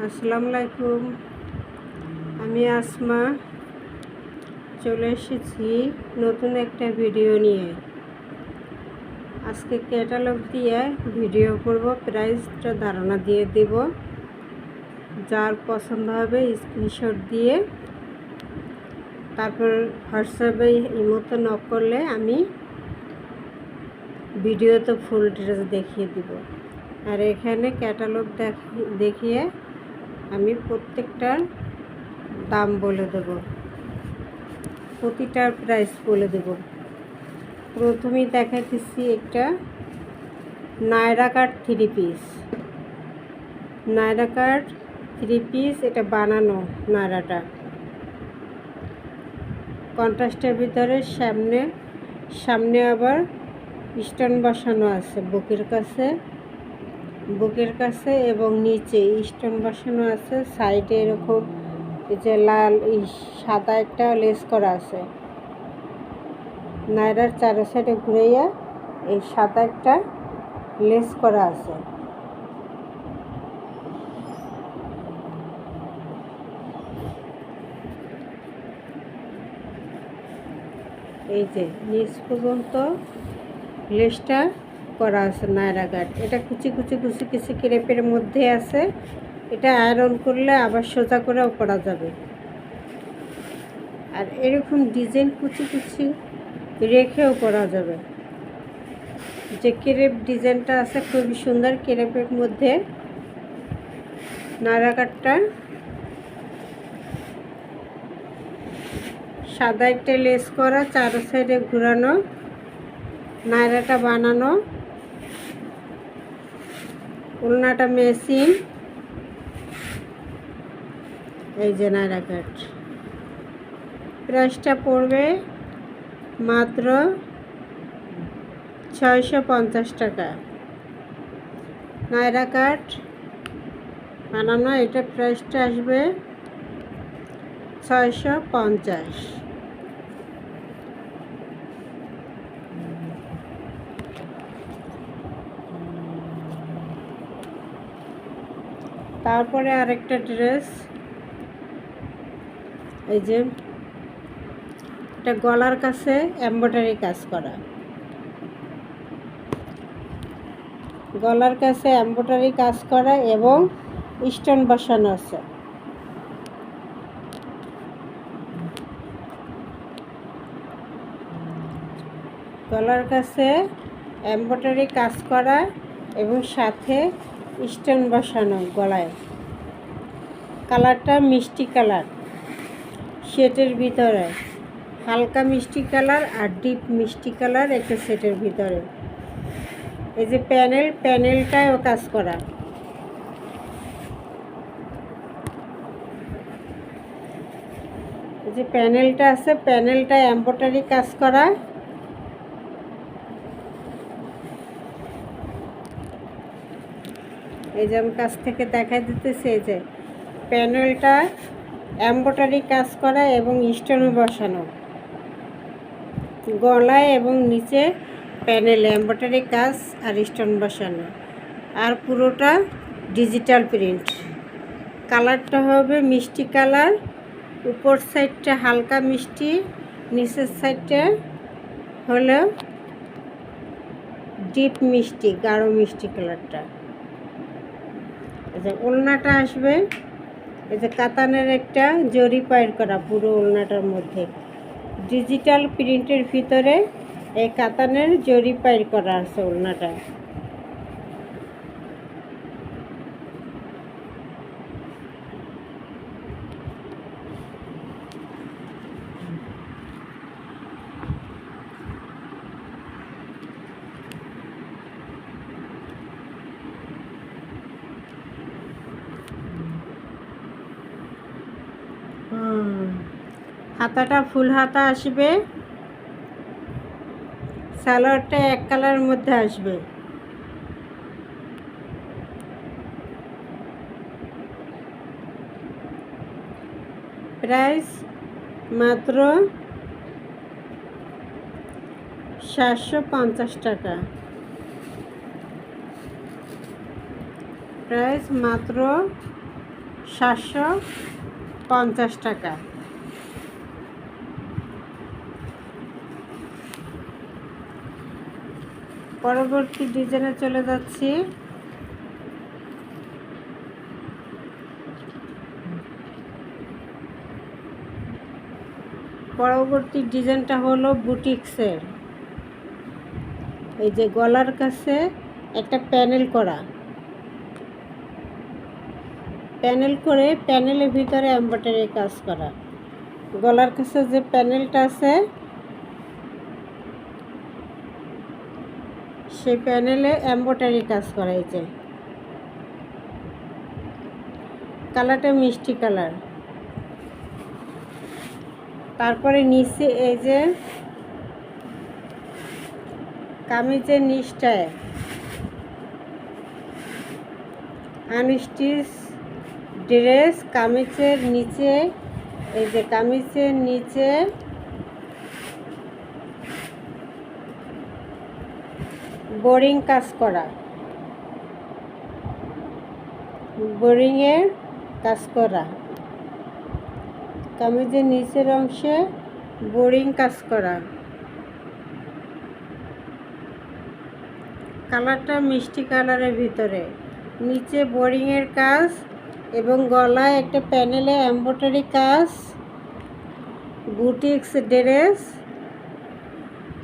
আসসালামু আলাইকুম। আমি আসমা চলে এসেছি নতুন একটা ভিডিও নিয়ে। আজকে ক্যাটালগ দিয়ে ভিডিও করব, প্রাইসটা ধারণা দিয়ে দেব। যার পছন্দ হবে স্ক্রিনশট দিয়ে তারপর হোয়াটসঅ্যাপে ইমোতে নক করলে আমি ভিডিওতে ফুল ডিটেলস দেখিয়ে দিব। আর এখানে ক্যাটালগ দেখিয়ে আমি প্রত্যেকটার দাম বলে দেব, প্রতিটার প্রাইস বলে দেব। প্রথমেই দেখাচ্ছি একটা Naira cut three piece. Naira cut three piece, এটা বানানো নায়রাটা কন্ট্রাস্টের ভিতরে সামনে আবার স্টোন বসানো আছে বুকের কাছে এবং নিচে স্টোন বসানো আছে। সাইডে এরকম যে লাল সাদা একটা লেস করা আছে। নায়রার চারো সাইডে ঘুরাইয়া এই সাদা একটা লেস করা আছে। এই যে নিচ পর্যন্ত লেসটা করা আছে নায়রা কাট। এটা কুচি ক্রেপের মধ্যে আছে। এটা আয়রন করলে আবার সোজা করেও করা যাবে। আর এরকম ডিজাইন কুচি রেখেও করা যাবে। যে ক্রেপ ডিজাইনটা আছে খুবই সুন্দর, ক্রেপের মধ্যে নায়রা কাটটা সাদা একটা লেস করা, চারো সাইডে ঘুরানো, নায়রাটা বানানো, ওড়নাটা মেশিন। এই যে নায়রা কাট, প্রাইসটা পড়বে মাত্র 650 টাকা। নায়রা কাট বানানো, এটা প্রাইসটা আসবে 650। তারপরে আরেকটা ড্রেস, এই যে এটা গলার কাছে এমব্রয়ডারি কাজ করা, গলার কাছে এমব্রয়ডারি কাজ করা এবং স্টোন বসানো আছে। গলার কাছে এমব্রয়ডারি কাজ করা এবং সাথে স্টোন বসানো গলায়। কালারটা মিষ্টি কালার, সেটের ভিতরে হালকা মিষ্টি কালার আর ডিপ মিষ্টি কালার একটা সেটের ভিতরে। এই যে প্যানেলটাও কাজ করা। এই যে প্যানেলটা আছে, প্যানেলটা এমব্রয়ডারি কাজ করা। এই যে আমি কাছ থেকে দেখাই দিতেছি, এই যে প্যানেলটা এমব্রয়ডারি কাজ করা এবং স্টোন বসানো গলায় এবং নিচে প্যানেলে এমব্রয়ডারি কাজ আর স্টোন বসানো। আর পুরোটা ডিজিটাল প্রিন্ট। কালারটা হবে মিষ্টি কালার, উপর সাইডটা হালকা মিষ্টি, নিচের সাইডটা হলো ডিপ মিষ্টি, গাঢ় মিষ্টি কালারটা। এই যে ওড়নাটা আসবে, এই যে কাতানের একটা জরি পায়ের করা পুরো ওড়নাটার মধ্যে। ডিজিটাল প্রিন্টের ভিতরে এই কাতানের জরি পায়ের করা আছে ওড়নাটা। হাতাটা ফুল হাতা আসবে, সালোয়ারটা এক কালারের মধ্যে আসবে। প্রাইস মাত্র 750 টাকা। প্রাইস মাত্র 750 টাকা। পরবর্তী ডিজাইনে চলে যাচ্ছি। পরবর্তী ডিজাইনটা হলো বুটিক্সের। এই যে গলার কাছে একটা প্যানেল করা, প্যানেল করে প্যানেলের ভিতরে এমব্রয়ডারি কাজ করা। গলার কাছে যে প্যানেলটা আছে সেই প্যানেলে এমব্রয়ডারি কাজ করা। এই যে কালারটা মিষ্টি কালার। তারপরে নিচে এই যে কামিজের নিচটায় আনস্টিচ ড্রেস, কামিজের নিচে এই যে কামিজের নিচে বোরিং কাজ করা, বোরিংয়ের কাজ করা, কামিজের নিচের অংশে বোরিং কাজ করা। কালারটা মিষ্টি কালারের ভিতরে, নিচে বোরিংয়ের কাজ এবং গলায় একটা প্যানেলে এমব্রয়ডারি কাজ। বুটিক্স ড্রেস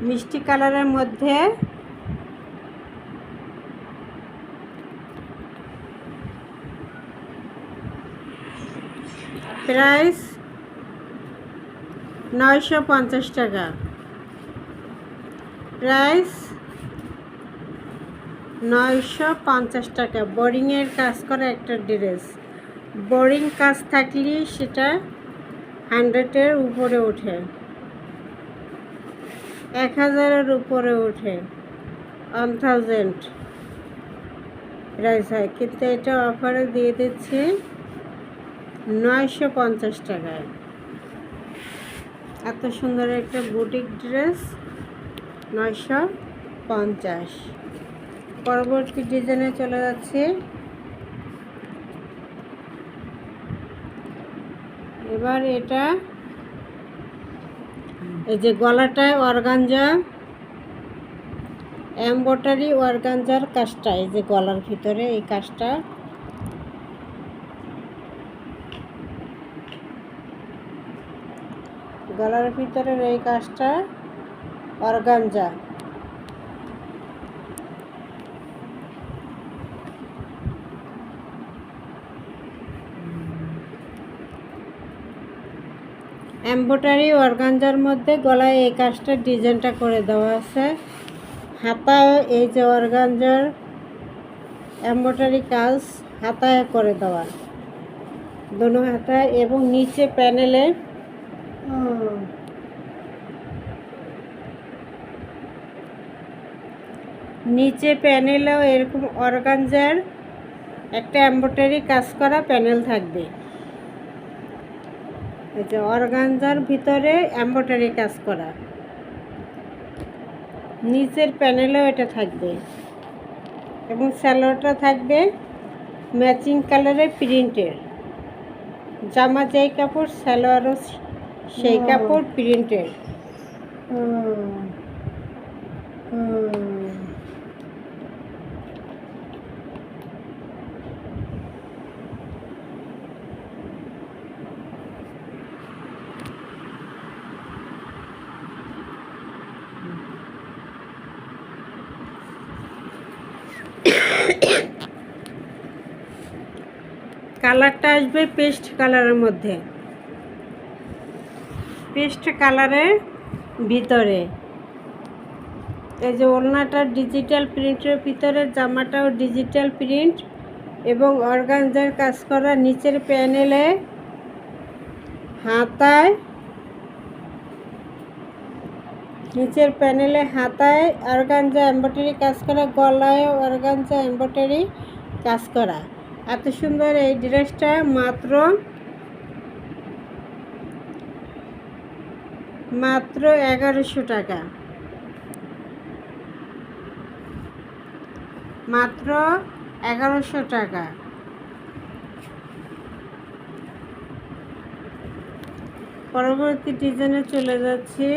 মিষ্টি কালারের মধ্যে। প্রাইস 950 টাকা। প্রাইস 950 টাকা। বোরিংয়ের কাজ করা একটা ড্রেস। বোরিং কাজ থাকলে সেটা 100-এর উপরে ওঠে, 1000-এর উপরে ওঠে, 1000 প্রাইস হয়। কিন্তু এটা অফারে দিয়ে দিচ্ছি 950 টাকায়। এত সুন্দর একটা বুটিক ড্রেস 950। পরবর্তী ডিজাইনে চলে যাচ্ছে। এবার এটা এই যে গলাটায় অর্গানজা এমব্রয়ডারি, অর্গানজার কাজটা এই যে গলার ভিতরে এই কাজটা, গলার ভিতরের এই কাজটা অর্গানজা। এমব্রয়ডারি অর্গানজার মধ্যে গলায় এই কাজটা ডিজাইনটা করে দেওয়া আছে। হাতায় এই যে অর্গানজার এমব্রয়ডারি কাজ হাতায় করে দেওয়া, দোনো হাতায়। এবং নিচে প্যানেলে নিচে প্যানেলেও এরকম অর্গানজার একটা এমব্রয়ডারি কাজ করা প্যানেল থাকবে। এই যে অর্গানজার ভিতরে এমব্রয়ডারি কাজ করা, নিচের প্যানেলেও এটা থাকবে। এবং সালোয়ারটা থাকবে ম্যাচিং কালারের প্রিন্টের। জামা যেই কাপড় সালোয়ারও সেই কাপড় প্রিন্টের। কালারটা আসবে পেস্ট কালারের মধ্যে, পেস্ট কালারের ভিতরে। এই যে ওড়নাটা ডিজিটাল প্রিন্টের ভিতরে, জামাটাও ডিজিটাল প্রিন্ট এবং অর্গানজার কাজ করা। নিচের প্যানেলে হাতায়, নিচের প্যানেলে হাতায় অর্গানজা এমব্রয়ডারি কাজ করা, গলায় অর্গানজা এমব্রয়ডারি কাজ করা। এত সুন্দর এই ড্রেসটা মাত্র 1100 টাকা। মাত্র 1100 টাকা। পরবর্তী ডিজাইনে চলে যাচ্ছি।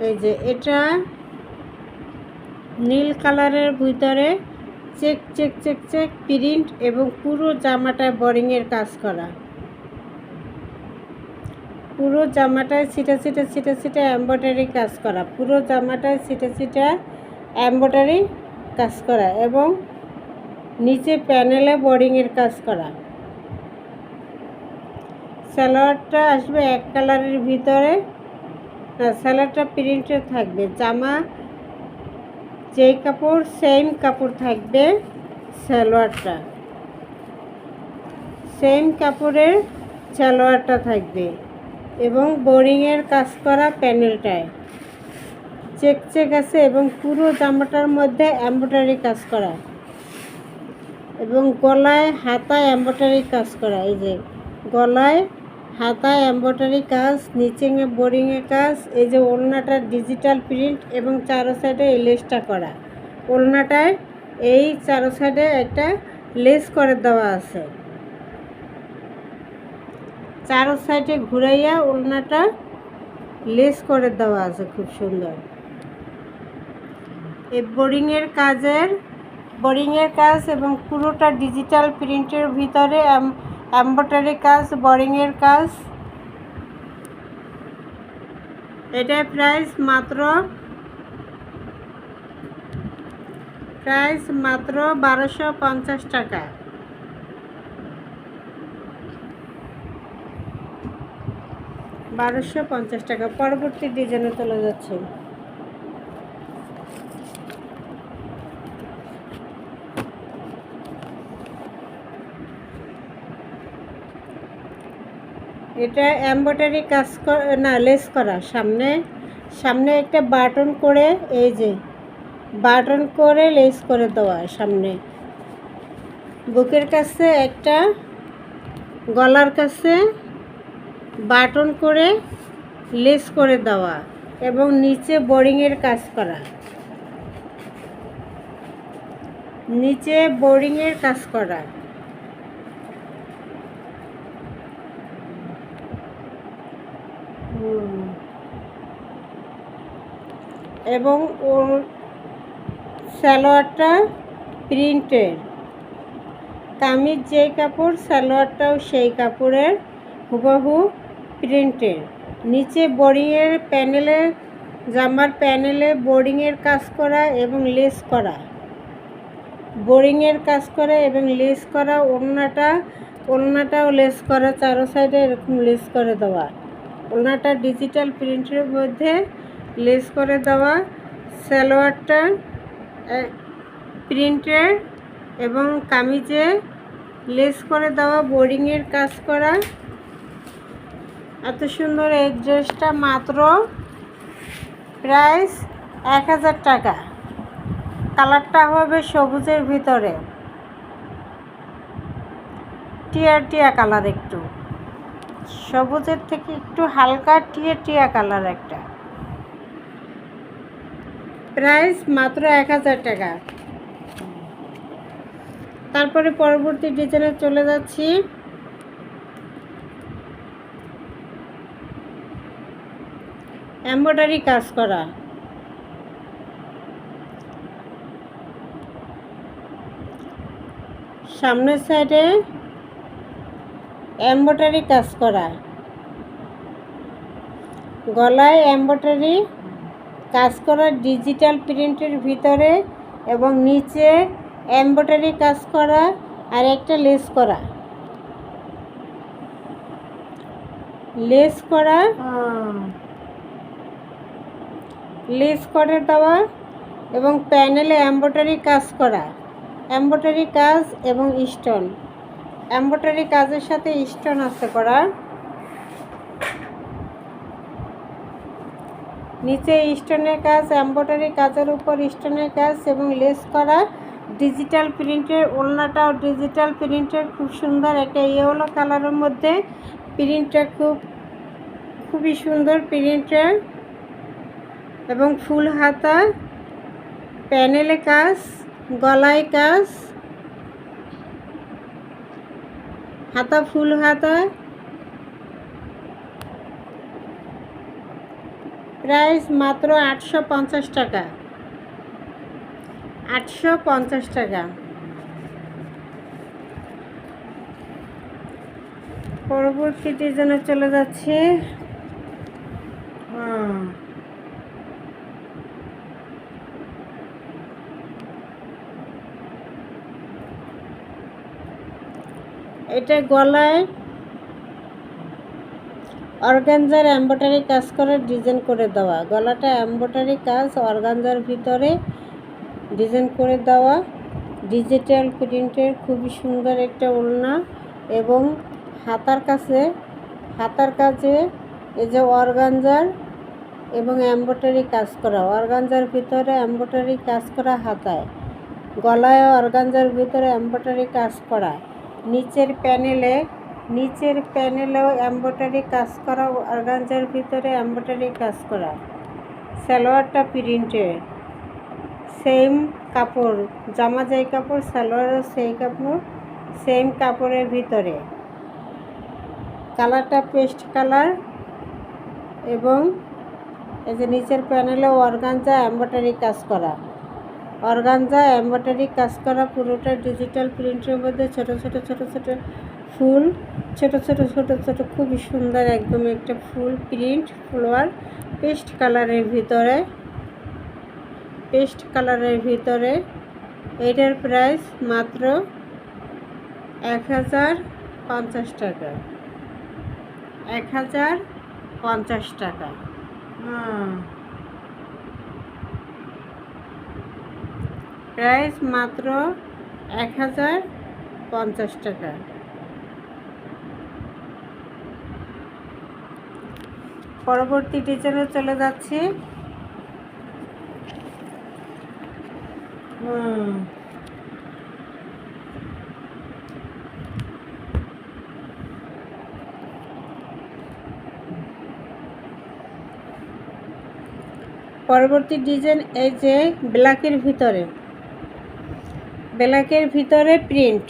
এই যে এটা নীল কালারের ভিতরে check check check check print এবং পুরো জামাটায় বোরিংয়ের কাজ করা, পুরো জামাটায় ছিটা ছিটা ছিটা ছিটা এমব্রয়ডারি কাজ করা, পুরো জামাটায় ছিটা ছিটা এমব্রয়ডারি কাজ করা এবং নিচে প্যানেলে বোরিংয়ের কাজ করা। সালোয়ারটা আসবে এক কালারের ভিতরে, সালোয়ারটা প্রিন্টের থাকবে, জামা যেই কাপড় সেম কাপড় থাকবে, সালোয়ারটা সেম কাপড়ের সালোয়ারটা থাকবে এবং বোরিংয়ের কাজ করা প্যানেলটায় চেক চেক আছে এবং পুরো জামাটার মধ্যে এমব্রয়ডারি কাজ করা এবং গলায় হাতায় এমব্রয়ডারি কাজ করা। এই যে গলায় হাতায় এমব্রয়ডারি কাজ, নিচে বোরিংয়ের কাজ। এই যে ওড়নাটার ডিজিটাল প্রিন্ট এবং চারো সাইডে এই লেসটা করা, ওড়নাটায় এই চারো সাইডে একটা লেস করে দেওয়া আছে, চারো সাইডে ঘুরাইয়া ওড়নাটা লেস করে দেওয়া আছে, খুব সুন্দর। এই বোরিংয়ের কাজ এবং পুরোটা ডিজিটাল প্রিন্টের ভিতরে এমব্রয়ডারি কাজ, বোরিংয়ের কাজ। এটার প্রাইস মাত্র 1250 টাকা। পরবর্তী ডিজাইনে চলে যাচ্ছে। এটা এমব্রয়ডারি কাজ না, লেস করা, সামনে একটা বাটন করে, এই যে বাটন করে লেস করে দেওয়া, সামনে বুকের কাছে একটা, গলার কাছে বাটন করে লেস করে দেওয়া এবং নিচে বোরিংয়ের কাজ করা, নিচে বোরিংয়ের কাজ করা এবং ওর সালোয়ারটা প্রিন্টের, কামিজ যেই কাপড় সালোয়ারটাও সেই কাপড়ের হুবহু প্রিন্টের। নিচে বোরিংয়ের প্যানেলে, জামার প্যানেলে বোরিংয়ের কাজ করা এবং লেস করা, বোরিংয়ের কাজ করা এবং লেস করা। ওড়নাটাও লেস করা, চারো সাইডে এরকম লেস করে দেওয়া, ওড়নাটা ডিজিটাল প্রিন্টের মধ্যে লেস করে দেওয়া, সালোয়ারটা প্রিন্টের এবং কামিজে লেস করে দেওয়া, বোরিংয়ের কাজ করা। এত সুন্দর এই ড্রেসটা মাত্র প্রাইস 1000 টাকা। কালারটা হবে সবুজের ভিতরে, টিয়া টিয়া কালার, একটু সবুজের থেকে একটু হালকা টিয়া টিয়া কালার একটা। প্রাইস মাত্র 1000 টাকা। তারপরে পরবর্তী ডিজাইনে চলে যাচ্ছি। এমব্রয়ডারি কাজ করা, সামনের সাইডে এমব্রয়ডারি কাজ করা, গলায় এমব্রয়ডারি কাজ করা ডিজিটাল প্রিন্টের ভিতরে এবং নিচে এমব্রয়ডারি কাজ করা আর একটা লেস করা, লেস করে দেওয়া এবং প্যানেলে এমব্রয়ডারি কাজ করা, এমব্রয়ডারি কাজ এবং স্টোন, এমব্রয়ডারি কাজের সাথে স্টোন আছে করা। নিচে স্টোনের কাজ, এমব্রয়ডারি কাজের উপর স্টোনের কাজ এবং লেস করা, ডিজিটাল প্রিন্টের। ওড়নাটাও ডিজিটাল প্রিন্টের, খুব সুন্দর একটা ইয়েলো কালারের মধ্যে প্রিন্টটা খুবই সুন্দর প্রিন্টের এবং ফুল হাতা, প্যানেলে কাজ গলায় কাজ, হাতা ফুল হাতা, প্রাইস মাত্র 850 টাকা। 850 টাকা। পরবর্তী ডিজাইনে চলে যাচ্ছে। এটা গলায় অর্গানজার এমব্রয়ডারি কাজ করে ডিজাইন করে দেওয়া, গলাটা এমব্রয়ডারি কাজ অর্গানজার ভিতরে ডিজাইন করে দেওয়া, ডিজিটাল প্রিন্টের খুবই সুন্দর একটা ওড়না। এবং হাতার কাছে এই যে অর্গানজার এবং এমব্রয়ডারি কাজ করা, অর্গানজার ভিতরে এমব্রয়ডারি কাজ করা হাতায়, গলায় অর্গানজার ভিতরে এমব্রয়ডারি কাজ করা, নিচের প্যানেলেও এমব্রয়ডারি কাজ করা, অর্গানজার ভিতরে এমব্রয়ডারি কাজ করা। সালোয়ারটা প্রিন্টের, সেম কাপড়, জামা যেই কাপড় সালোয়ারও সেই কাপড়, সেম কাপড়ের ভিতরে। কালারটা পেস্ট কালার এবং এই যে নিচের প্যানেলেও অর্গানজা এমব্রয়ডারি কাজ করা, অর্গানজা এমব্রয়ডারি কাজ করা, পুরোটা ডিজিটাল প্রিন্টের মধ্যে ছোট ছোট ফুল, ছোট ছোট খুবই সুন্দর একদম একটা ফুল প্রিন্ট ফ্লোয়ার পেস্ট কালারের ভিতরে। এটার প্রাইস মাত্র 1050 টাকা। 1050 টাকা। প্রাইস মাত্র 1050 টাকা। পরবর্তী ডিজাইনে চলে যাচ্ছে। পরবর্তী ডিজাইন এই যে ব্ল্যাকের ভিতরে প্রিন্ট।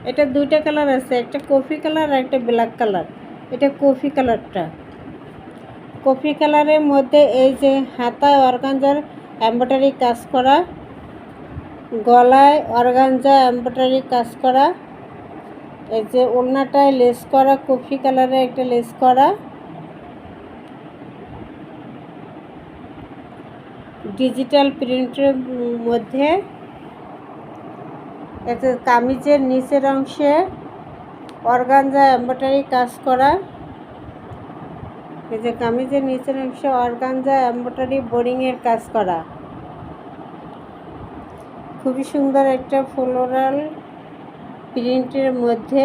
এটা দুইটা কালার আছে, একটা কফি কালার আর একটা ব্ল্যাক কালার। এটা কফি কালারটা, কফি কালারের মধ্যে এই যে হাতায় অর্গানজার এমব্রয়ডারি কাজ করা, গলায় অর্গানজা এমব্রয়ডারি কাজ করা, এই যে ওড়নাটায় লেস করা, কফি কালারে একটা লেস করা, ডিজিটাল প্রিন্টের মধ্যে। এতে কামিজের নিচের অংশে অর্গানজা এমব্রয়ডারি কাজ করা, এই যে কামিজের নিচের অংশে অর্গানজা এমব্রয়ডারি বোরিংয়ের কাজ করা, খুবই সুন্দর একটা ফ্লোরাল প্রিন্টের মধ্যে।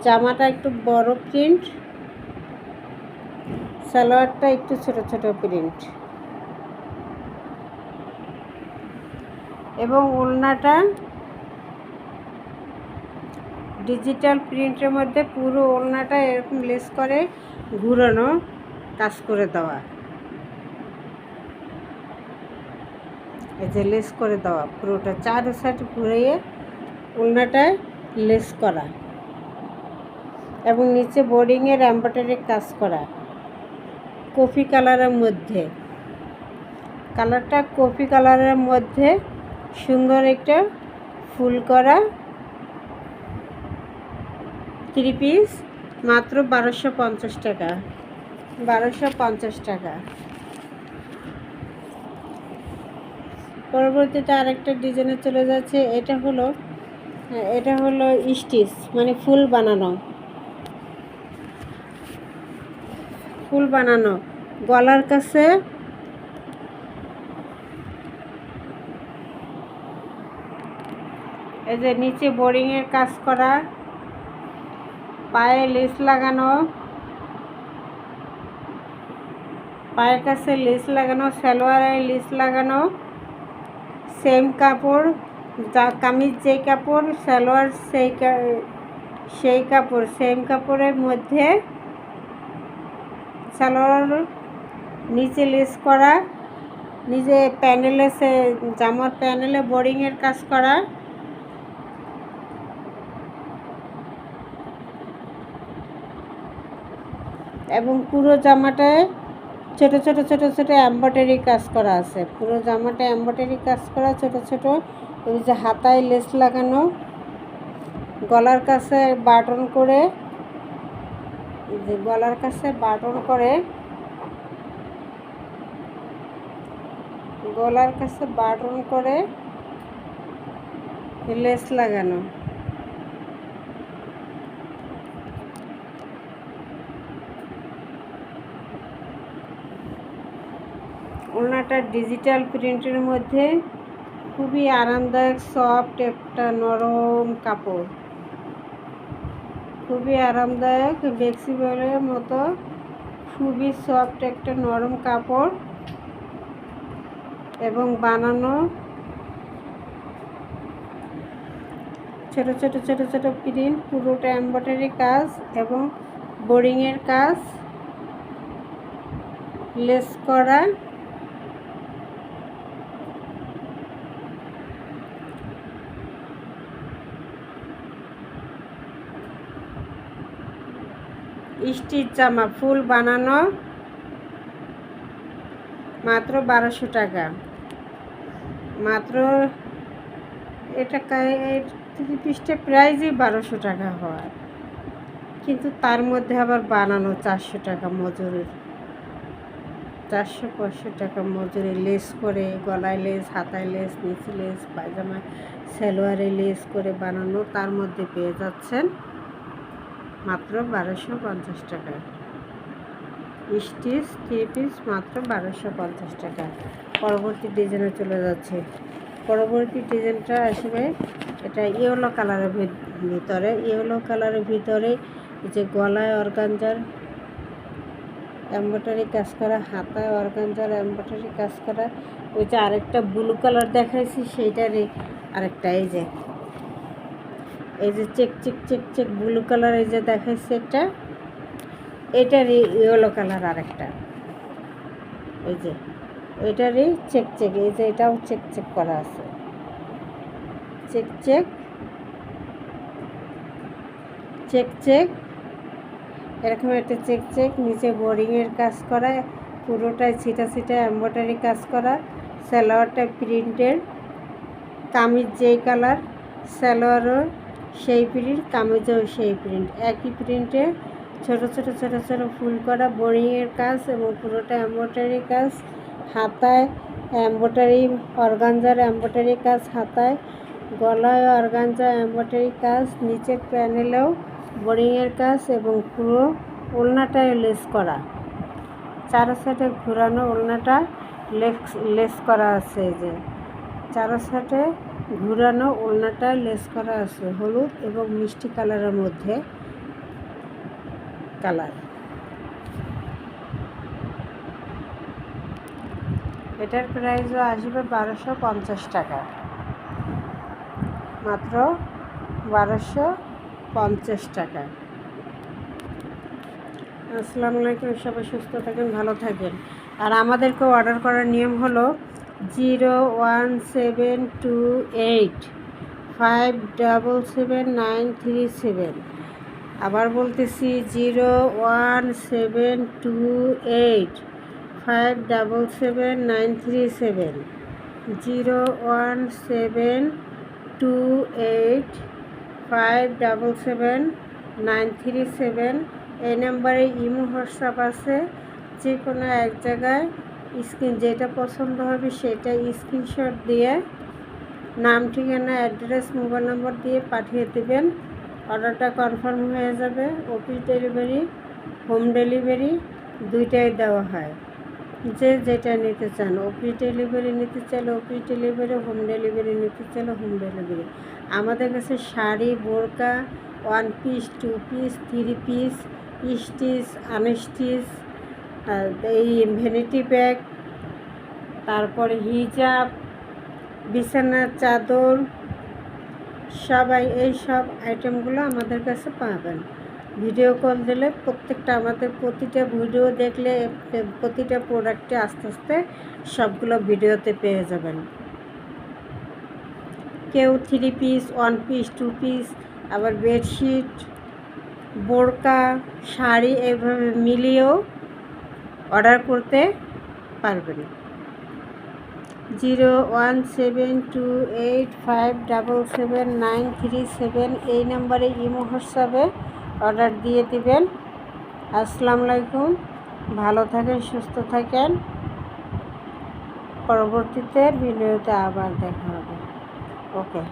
জামাটা একটু বড় প্রিন্ট, সালোয়ারটা একটু ছোট প্রিন্ট এবং ওড়নাটা ডিজিটাল প্রিন্টের মধ্যে। পুরো ওড়নাটা এরকম লেস করে ঘুরানো কাজ করে দেওয়া, এই যে লেস করে দেওয়া, পুরোটা চার সাইড ঘুরিয়ে ওড়নাটায় লেস করা এবং নিচে বোর্ডিংয়ের এমব্রয়ডারি কাজ করা, কফি কালারের মধ্যে। কালারটা কফি কালারের মধ্যে সুন্দর একটা ফুল করা থ্রি পিস, মাত্র 1250 টাকা। 1250 টাকা। পরবর্তীতে আরেকটা ডিজাইনে চলে যাচ্ছে। এটা হলো স্টিচ, মানে ফুল বানানো, গলার কাছে এই যে নিচে বোরিংয়ের কাজ করা, পায়ে লেস লাগানো, পায়ের কাছে লেস লাগানো, সালোয়ারে লেস লাগানো, সেম কাপড়, কামিজ যেই কাপড় সালোয়ার সেই কাপড়, সেম কাপড়ের মধ্যে সালোয়ার নিচে লেস করা, নিজে প্যানেলে জামার প্যানেলে বোরিংয়ের কাজ করা, এবং পুরো জামাটায় ছোট ছোট ছোট ছোট এমব্রয়ডারি কাজ করা আছে। পুরো জামাটা এমব্রয়ডারি কাজ করা, ছোট ছোট। ওই যে হাতায় লেস লাগানো, গলার কাছে বাটন করে, যে গলার কাছে বাটন করে, গলার কাছে বাটন করে লেস লাগানো। ওড়নাটা ডিজিটাল প্রিন্টের মধ্যে, খুবই আরামদায়ক, সফট একটা নরম কাপড়, খুবই আরামদায়ক, ফ্লেক্সিবলের মতো, খুবই সফট একটা নরম কাপড়, এবং বানানো ছোট ছোট ছোট ছোট প্রিন্ট, পুরোটা এমব্রয়ডারি কাজ এবং বোরিংয়ের কাজ, লেস করা। স্টিচ জামা ফুল বানানো মাত্র 1200 টাকা। মাত্র এটা 30 প্রাইজই 1200 টাকা হওয়ার, কিন্তু তার মধ্যে আবার বানানো 400 টাকা মজুরির, 400-500 টাকা মজুরি, লেস করে, গলায় লেস, হাতায় লেস, নিচে লেস, পায়জামা সালোয়ারে লেস করে বানানো, তার মধ্যে পেয়ে যাচ্ছেন মাত্র 1250 টাকা। স্টিচ 3 পিস মাত্র 1250 টাকা। পরবর্তী ডিজাইনে চলে যাচ্ছে। পরবর্তী ডিজাইনটা আসবে, এটা ইয়েলো কালারের ভিতরে, ইয়েলো কালারের ভিতরে যে গলায় অর্গানজার এমব্রয়ডারি কাজ করা, হাতায় অর্গানজার এমব্রয়ডারি কাজ করা। ওই যে আরেকটা ব্লু কালার দেখাইছি সেইটারই আরেকটা, এই যে check check check check blue colour, এই যে দেখাইছি একটা, এটারই ইয়েলো কালার আরেকটা, এই যে এটারই চেক চেক, এই যে এটাও চেক চেক করা আছে, চেক চেক চেক চেক, এরকম একটা চেক চেক, নিচে বোরিংয়ের কাজ করা, পুরোটাই ছিটা ছিটা এমব্রয়ডারি কাজ করা, সালোয়ারটা প্রিন্টের, কামিজ যেই কালার, সালোয়ারও সেই প্রিন্ট, কামিজও সেই প্রিন্ট, একই প্রিন্টে ছোট ছোট ছোট ছোট ফুল করা, বোরিংয়ের কাজ এবং পুরোটা এমব্রয়ডারি কাজ, হাতায় এমব্রয়ডারি অর্গানজার এমব্রয়ডারি কাজ, হাতায়, গলায় অর্গানজা এমব্রয়ডারি কাজ, নিচের প্যানেলেও বোরিংয়ের কাজ এবং পুরো ওড়নাটায় লেস করা, চারো সাইডে ঘোরানো ওড়নাটা লেস করা আছে। এই যে চারো সাইডে ঘোরানো ওড়নাটা লেস করা আছে, হলুদ এবং মিষ্টি কালারের মধ্যে কালার। এটার প্রাইসও আসবে 1250 টাকা, মাত্র 1250 টাকা। আসসালামু আলাইকুম, সবাই সুস্থ থাকেন, ভালো থাকেন। আর আমাদেরকে অর্ডার করার নিয়ম হলো 01728577937। আবার বলতেছি 01728577937, 01728577937। এই নাম্বারে ইমো হোয়াটসঅ্যাপ আছে। যে কোনো এক জায়গায় যেটা পছন্দ হবে সেটা স্ক্রিনশট দিয়ে নাম, ঠিকানা, অ্যাড্রেস, মোবাইল নম্বর দিয়ে পাঠিয়ে দেবেন। অর্ডারটা কনফার্ম হয়ে যাবে। অফিস ডেলিভারি, হোম ডেলিভারি দুইটাই দেওয়া হয়, যে যেটা নিতে চান। অফিস ডেলিভারি নিতে চাইলে অফিস ডেলিভারি, হোম ডেলিভারি নিতে চাইলে হোম ডেলিভারি। আমাদের কাছে শাড়ি, বোরকা, 1 piece, 2 piece, 3 piece, stitch, unstitch, এই ভ্যানিটি ব্যাগ, তারপরে হিজাব, বিছানার চাদর, সবাই এই সব আইটেমগুলো আমাদের কাছে পাবেন। ভিডিও কল দিলে প্রত্যেকটা আমাদের প্রতিটা ভিডিও দেখলে প্রতিটা প্রোডাক্টে আস্তে আস্তে সবগুলো ভিডিওতে পেয়ে যাবেন। কেউ 3 পিস, 1 পিস, 2 পিস, আবার বেডশিট, বোরকা, শাড়ি এইভাবে মিলিয়েও অর্ডার করতে পারবেন। 01728577937 এই নাম্বারে ইমো হোয়াটসঅ্যাপে অর্ডার দিয়ে দিবেন। আসসালামু আলাইকুম, ভালো থাকেন, সুস্থ থাকেন। পরবর্তীতে ভিডিওতে আবার দেখা হবে। ওকে।